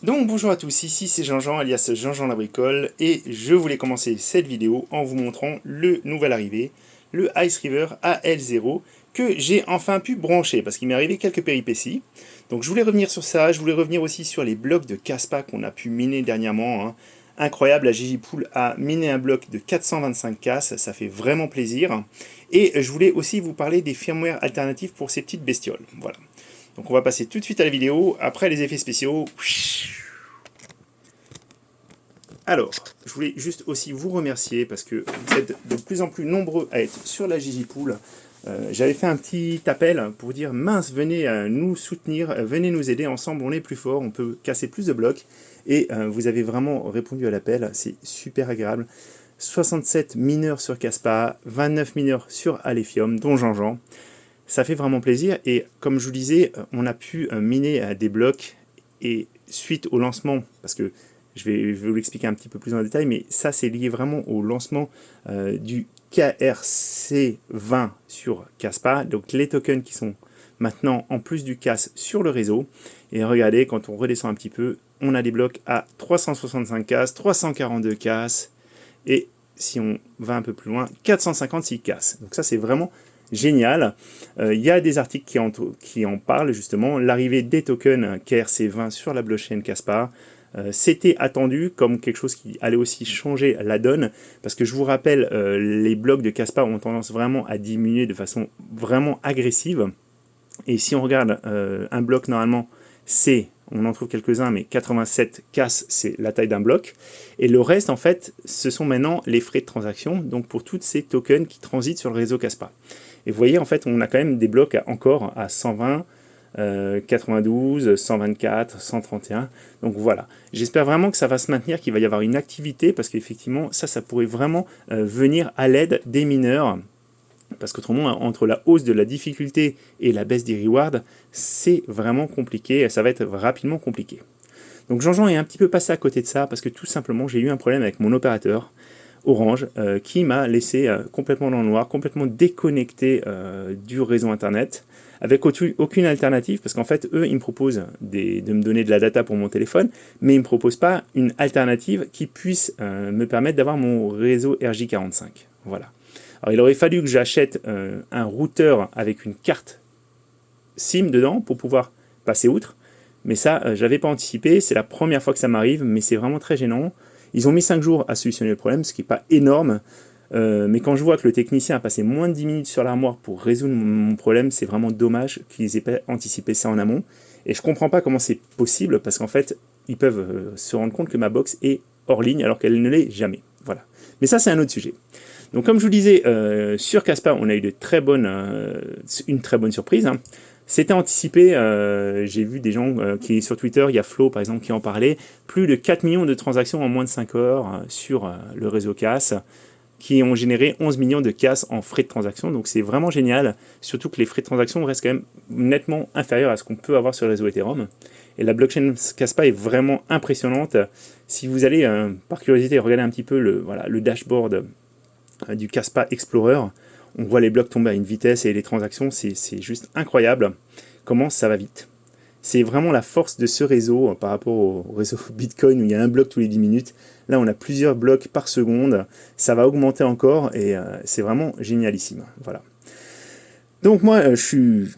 Donc bonjour à tous, ici c'est Jean-Jean alias Jean-Jean la bricole et je voulais commencer cette vidéo en vous montrant le nouvel arrivé, le Ice River AL0 que j'ai enfin pu brancher parce qu'il m'est arrivé quelques péripéties. Donc je voulais revenir sur ça, je voulais revenir aussi sur les blocs de Caspa qu'on a pu miner dernièrement, hein. Incroyable, la Gigipool a miné un bloc de 425 casses, ça fait vraiment plaisir. Et je voulais aussi vous parler des firmware alternatives pour ces petites bestioles. Voilà. Donc on va passer tout de suite à la vidéo, après les effets spéciaux. Alors, je voulais juste aussi vous remercier parce que vous êtes de plus en plus nombreux à être sur la Gigipool. J'avais fait un petit appel pour dire mince, venez nous soutenir, venez nous aider, ensemble on est plus fort, on peut casser plus de blocs. Et vous avez vraiment répondu à l'appel, c'est super agréable. 67 mineurs sur Caspa, 29 mineurs sur Alephium, dont Jean-Jean. Ça fait vraiment plaisir et comme je vous disais, on a pu miner des blocs et suite au lancement, parce que je vais vous l'expliquer un petit peu plus en détail, mais ça c'est lié vraiment au lancement du KRC20 sur Caspa, donc les tokens qui sont maintenant en plus du CAS sur le réseau. Et regardez, quand on redescend un petit peu, on a des blocs à 365 CAS, 342 CAS, et si on va un peu plus loin, 456 CAS. Donc ça c'est vraiment génial. Il y a des articles qui en parlent justement. L'arrivée des tokens KRC20 sur la blockchain Caspa, c'était attendu comme quelque chose qui allait aussi changer la donne, parce que je vous rappelle, les blocs de Caspa ont tendance vraiment à diminuer de façon vraiment agressive. Et si on regarde un bloc normalement, on en trouve quelques-uns, mais 87 casses, c'est la taille d'un bloc. Et le reste, en fait, ce sont maintenant les frais de transaction, donc pour tous ces tokens qui transitent sur le réseau Caspa. Et vous voyez, en fait, on a quand même des blocs encore à 120, 92, 124, 131. Donc voilà, j'espère vraiment que ça va se maintenir, qu'il va y avoir une activité, parce qu'effectivement, ça pourrait vraiment venir à l'aide des mineurs. Parce qu'autrement, entre la hausse de la difficulté et la baisse des rewards, c'est vraiment compliqué, ça va être rapidement compliqué. Donc Jean-Jean est un petit peu passé à côté de ça, parce que tout simplement, j'ai eu un problème avec mon opérateur, Orange, qui m'a laissé complètement dans le noir, complètement déconnecté du réseau Internet, avec aucune alternative, parce qu'en fait, eux, ils me proposent de me donner de la data pour mon téléphone, mais ils ne me proposent pas une alternative qui puisse me permettre d'avoir mon réseau RJ45. Voilà. Alors, il aurait fallu que j'achète un routeur avec une carte SIM dedans pour pouvoir passer outre, mais ça, je n'avais pas anticipé, c'est la première fois que ça m'arrive, mais c'est vraiment très gênant. Ils ont mis 5 jours à solutionner le problème, ce qui n'est pas énorme, mais quand je vois que le technicien a passé moins de 10 minutes sur l'armoire pour résoudre mon problème, c'est vraiment dommage qu'ils aient pas anticipé ça en amont. Et je ne comprends pas comment c'est possible, parce qu'en fait, ils peuvent se rendre compte que ma box est hors ligne, alors qu'elle ne l'est jamais. Voilà. Mais ça, c'est un autre sujet. Donc comme je vous disais, sur Caspa, on a eu une très bonne surprise, hein. C'était anticipé, j'ai vu des gens qui, sur Twitter, il y a Flo par exemple qui en parlait, plus de 4 millions de transactions en moins de 5 heures sur le réseau CAS, qui ont généré 11 millions de CAS en frais de transaction, donc c'est vraiment génial, surtout que les frais de transaction restent quand même nettement inférieurs à ce qu'on peut avoir sur le réseau Ethereum. Et la blockchain Caspa est vraiment impressionnante. Si vous allez, par curiosité, regarder un petit peu le dashboard du Caspa Explorer, on voit les blocs tomber à une vitesse et les transactions, c'est juste incroyable comment ça va vite. C'est vraiment la force de ce réseau par rapport au réseau Bitcoin où il y a un bloc tous les 10 minutes. Là, on a plusieurs blocs par seconde. Ça va augmenter encore et c'est vraiment génialissime. Voilà. Donc moi, je suis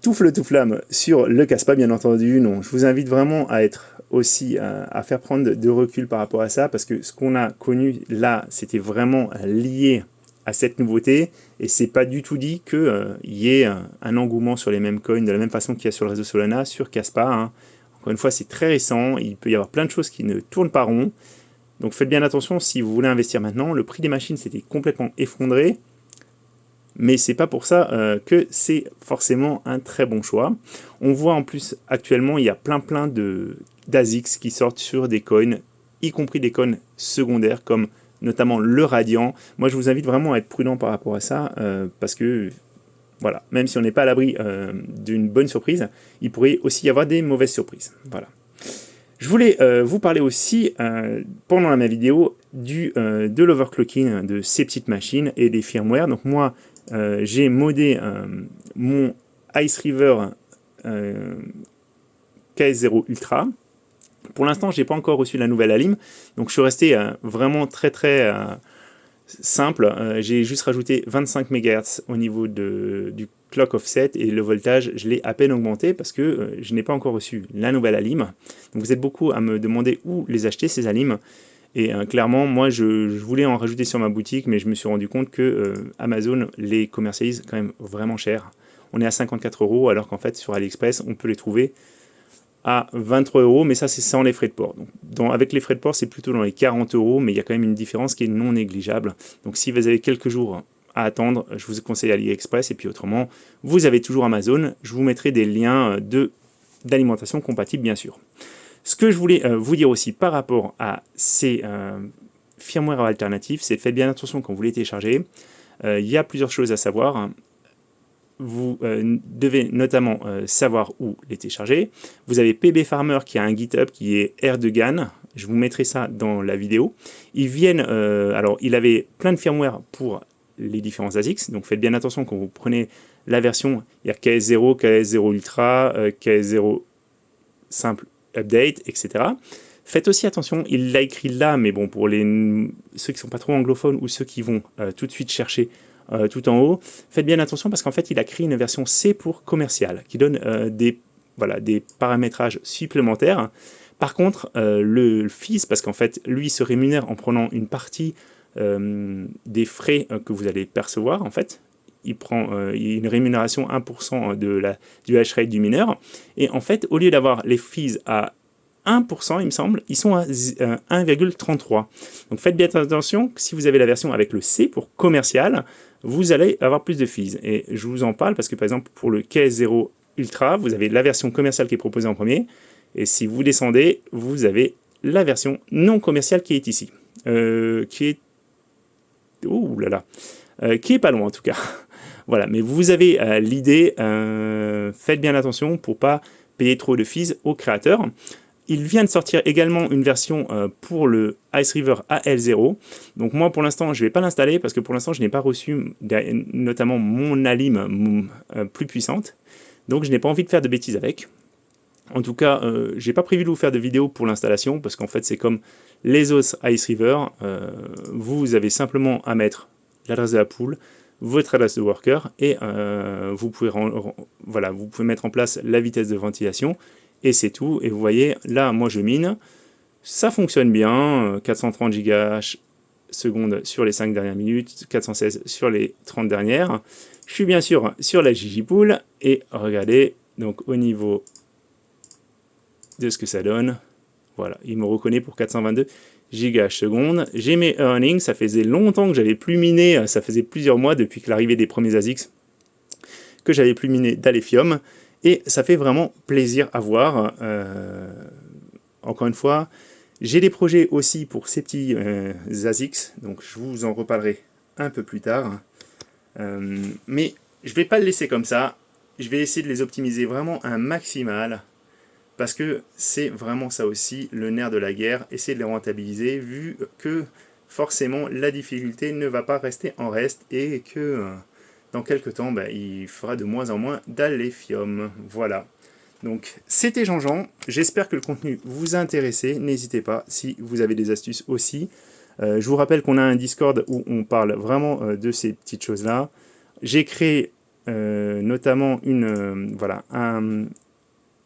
tout feu tout flamme sur le Caspa, bien entendu. Non, je vous invite vraiment à être aussi à faire prendre de recul par rapport à ça parce que ce qu'on a connu là, c'était vraiment lié à cette nouveauté et c'est pas du tout dit qu'il y ait un engouement sur les mêmes coins de la même façon qu'il y a sur le réseau Solana, sur Caspa, hein. Encore une fois, c'est très récent, il peut y avoir plein de choses qui ne tournent pas rond. Donc faites bien attention si vous voulez investir maintenant. Le prix des machines s'était complètement effondré, mais c'est pas pour ça que c'est forcément un très bon choix. On voit en plus actuellement, il y a plein de d'ASICs qui sortent sur des coins, y compris des coins secondaires comme notamment le Radiant. Moi, je vous invite vraiment à être prudent par rapport à ça, parce que, voilà, même si on n'est pas à l'abri d'une bonne surprise, il pourrait aussi y avoir des mauvaises surprises. Voilà. Je voulais vous parler aussi, pendant ma vidéo, de l'overclocking de ces petites machines et des firmware. Donc moi, j'ai modé mon Ice River KS0 Ultra Pour l'instant, je n'ai pas encore reçu la nouvelle alim, donc je suis resté vraiment très simple. J'ai juste rajouté 25 MHz au niveau du clock offset et le voltage, je l'ai à peine augmenté parce que je n'ai pas encore reçu la nouvelle alim. Donc vous êtes beaucoup à me demander où les acheter, ces alims. Et clairement, moi, je voulais en rajouter sur ma boutique, mais je me suis rendu compte que Amazon les commercialise quand même vraiment cher. On est à 54 €, alors qu'en fait, sur AliExpress, on peut les trouver à 23 €, mais ça, c'est sans les frais de port. Donc, avec les frais de port, c'est plutôt dans les 40 €, mais il y a quand même une différence qui est non négligeable. Donc, si vous avez quelques jours à attendre, je vous conseille AliExpress, et puis autrement, vous avez toujours Amazon. Je vous mettrai des liens d'alimentation compatibles, bien sûr. Ce que je voulais vous dire aussi par rapport à ces firmware alternatifs, c'est faites bien attention quand vous les téléchargez. Il y a plusieurs choses à savoir. Vous devez notamment savoir où les télécharger. Vous avez PB Farmer qui a un GitHub qui est Erdogan. Je vous mettrai ça dans la vidéo. Ils viennent, alors il avait plein de firmware pour les différents ASICS, donc faites bien attention quand vous prenez la version, il y a KS0, KS0 Ultra, KS0 simple update, etc. Faites aussi attention, il l'a écrit là, mais bon, pour ceux qui ne sont pas trop anglophones ou ceux qui vont tout de suite chercher tout en haut, faites bien attention parce qu'en fait, il a créé une version C pour commercial qui donne des paramétrages supplémentaires. Par contre, le fils, parce qu'en fait, lui se rémunère en prenant une partie des frais que vous allez percevoir, en fait. Il prend une rémunération 1% du hash rate du mineur. Et en fait, au lieu d'avoir les fees à 1%, il me semble, ils sont à 1,33. Donc faites bien attention, si vous avez la version avec le C pour commercial, vous allez avoir plus de fees. Et je vous en parle parce que par exemple, pour le KS0 Ultra, vous avez la version commerciale qui est proposée en premier. Et si vous descendez, vous avez la version non commerciale qui est ici. Qui est... Ouh là là. Qui est pas loin en tout cas. Voilà, mais vous avez l'idée, faites bien attention pour pas payer trop de fees aux créateurs. Il vient de sortir également une version pour le Ice River AL0. Donc moi pour l'instant je ne vais pas l'installer parce que pour l'instant je n'ai pas reçu notamment mon alim plus puissante. Donc je n'ai pas envie de faire de bêtises avec. En tout cas, je n'ai pas prévu de vous faire de vidéo pour l'installation parce qu'en fait c'est comme les autres Ice River. Vous avez simplement à mettre l'adresse de la pool, votre adresse de worker et vous pouvez mettre en place la vitesse de ventilation et c'est tout. Et vous voyez, là, moi je mine, ça fonctionne bien, 430 GH secondes sur les 5 dernières minutes, 416 sur les 30 dernières. Je suis bien sûr sur la Gigipool et regardez, donc au niveau de ce que ça donne, voilà, il me reconnaît pour 422 GH secondes. J'ai mes earnings, ça faisait longtemps que j'avais plus miné, ça faisait plusieurs mois depuis que l'arrivée des premiers ASICS que j'avais plus miné d'Alephium. Et ça fait vraiment plaisir à voir. Encore une fois, j'ai des projets aussi pour ces petits ASICS, donc je vous en reparlerai un peu plus tard. Mais je ne vais pas le laisser comme ça. Je vais essayer de les optimiser vraiment un maximal. Parce que c'est vraiment ça aussi, le nerf de la guerre. Essayer de les rentabiliser, vu que forcément la difficulté ne va pas rester en reste et que... dans quelques temps, il fera de moins en moins d'Alephium. Voilà. Donc, c'était Jean-Jean. J'espère que le contenu vous a intéressé. N'hésitez pas si vous avez des astuces aussi. Je vous rappelle qu'on a un Discord où on parle vraiment de ces petites choses-là. J'ai créé notamment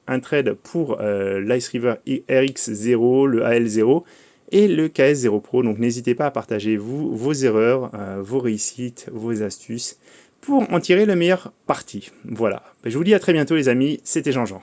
un trade pour l'Ice River RX0, le AL0 et le KS0 Pro. Donc, n'hésitez pas à partager vos erreurs, vos réussites, vos astuces, pour en tirer le meilleur parti. Voilà. Je vous dis à très bientôt les amis, c'était Jean-Jean.